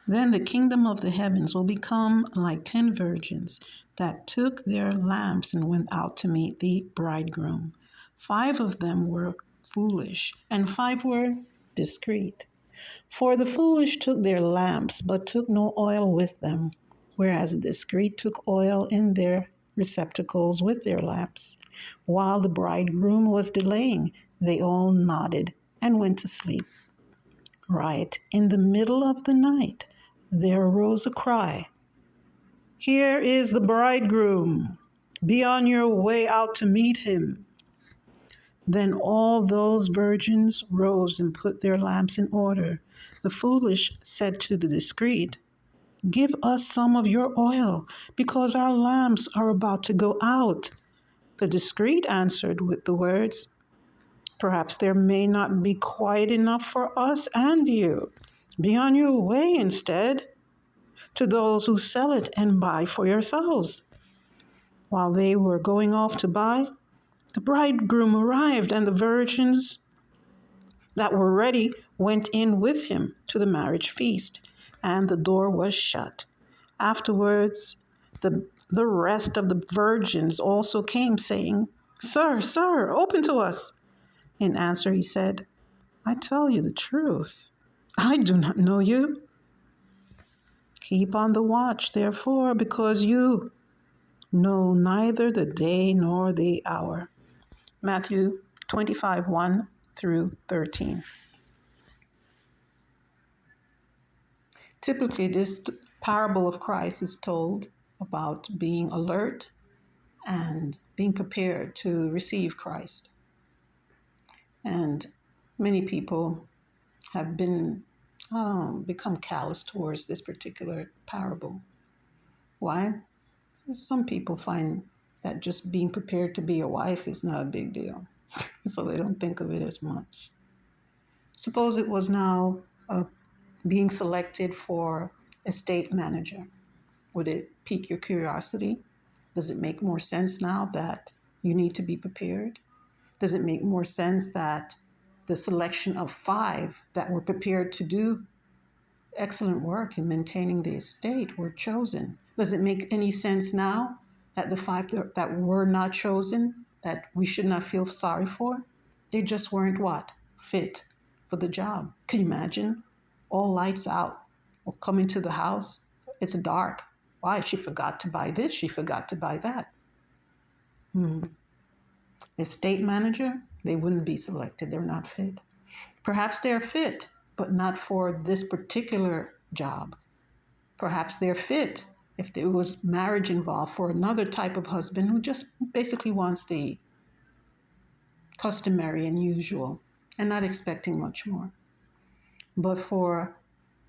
Then the kingdom of the heavens will become like 10 virgins that took their lamps and went out to meet the bridegroom. 5 of them were foolish, and 5 were discreet. For the foolish took their lamps, but took no oil with them, whereas the discreet took oil in their receptacles with their lamps. While the bridegroom was delaying, they all nodded and went to sleep. Right in the middle of the night, there arose a cry, "Here is the bridegroom. Be on your way out to meet him." Then all those virgins rose and put their lamps in order. The foolish said to the discreet, "Give us some of your oil, because our lamps are about to go out." The discreet answered with the words, "Perhaps there may not be quite enough for us and you. Be on your way instead to those who sell it and buy for yourselves." While they were going off to buy, the bridegroom arrived, and the virgins that were ready went in with him to the marriage feast, and the door was shut. Afterwards, the rest of the virgins also came, saying, "Sir, sir, open to us." In answer he said, "I tell you the truth, I do not know you. Keep on the watch, therefore, because you know neither the day nor the hour." Matthew 25, 1 through 13. Typically, this parable of Christ is told about being alert and being prepared to receive Christ. And many people have become callous towards this particular parable. Why? Some people find that just being prepared to be a wife is not a big deal, so they don't think of it as much. Suppose it was now being selected for estate manager. Would it pique your curiosity? Does it make more sense now that you need to be prepared? Does it make more sense that the selection of 5 that were prepared to do excellent work in maintaining the estate were chosen? Does it make any sense now that the 5 that were not chosen, that we should not feel sorry for? They just weren't what? Fit for the job. Can you imagine? All lights out, or coming to the house, it's dark. Why? She forgot to buy this, she forgot to buy that. Estate manager, they wouldn't be selected, they're not fit. Perhaps they're fit, but not for this particular job. Perhaps they're fit if there was marriage involved for another type of husband who just basically wants the customary and usual and not expecting much more. But for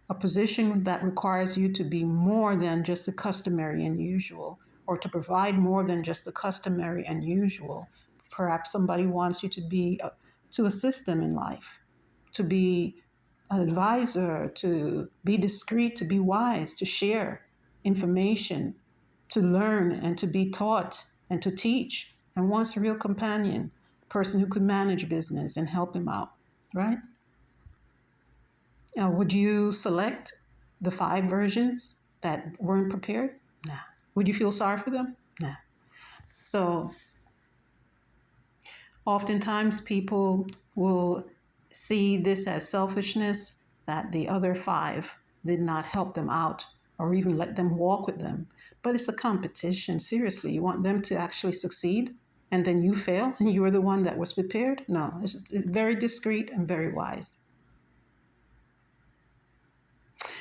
a position that requires you to be more than just the customary and usual, or to provide more than just the customary and usual, perhaps somebody wants you to be, to assist them in life, to be an advisor, to be discreet, to be wise, to share information, to learn and to be taught and to teach, and wants a real companion, a person who could manage business and help him out, right? Would you select the 5 versions that weren't prepared? Nah. Would you feel sorry for them? Nah. So oftentimes people will see this as selfishness, that the other 5 did not help them out or even let them walk with them. But it's a competition. Seriously, you want them to actually succeed and then you fail and you were the one that was prepared? No, it's very discreet and very wise.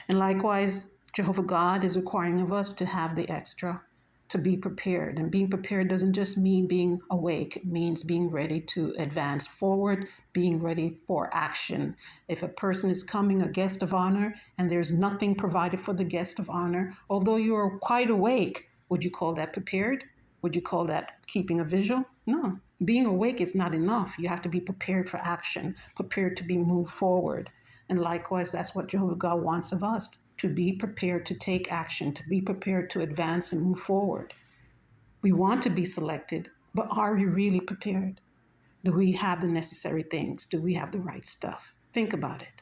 And likewise, Jehovah God is requiring of us to have the extra, to be prepared. And being prepared doesn't just mean being awake. It means being ready to advance forward, being ready for action. If a person is coming, a guest of honor, and there's nothing provided for the guest of honor, although you are quite awake, would you call that prepared? Would you call that keeping a vigil? No. Being awake is not enough. You have to be prepared for action, prepared to be moved forward. And likewise, that's what Jehovah God wants of us, to be prepared to take action, to be prepared to advance and move forward. We want to be selected, but are we really prepared? Do we have the necessary things? Do we have the right stuff? Think about it.